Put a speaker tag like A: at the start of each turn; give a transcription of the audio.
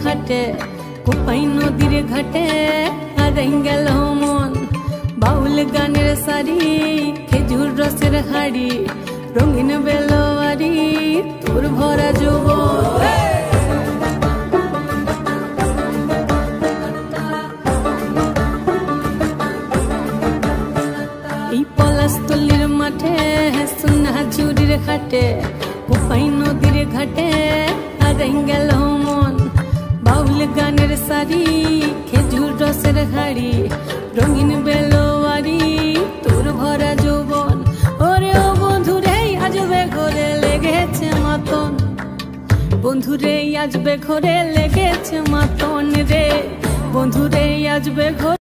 A: হাটে কোপাই নদীর ঘাটে হারাই গেল মন বাউল গানের সারি খেজুর রসের হাড়ি রঙিন বেলোয়ারি তোর ভরা যৌবন এই পলাশতলির মাঠে সোনা ঝুরির ঘাটে কোপাই নদীর ঘাটে হারাই গেল মন বাউল গানের সারি খেজুর রসের হাড়ি রঙিন বেলোয়ারি তোর ভরা যৌবন ওরে ও বন্ধুরে আজবে ঘরে লেগেছে মাতন বন্ধুরে আজবে ঘরে লেগেছে মাতন রে বন্ধুরে আজবে ঘরে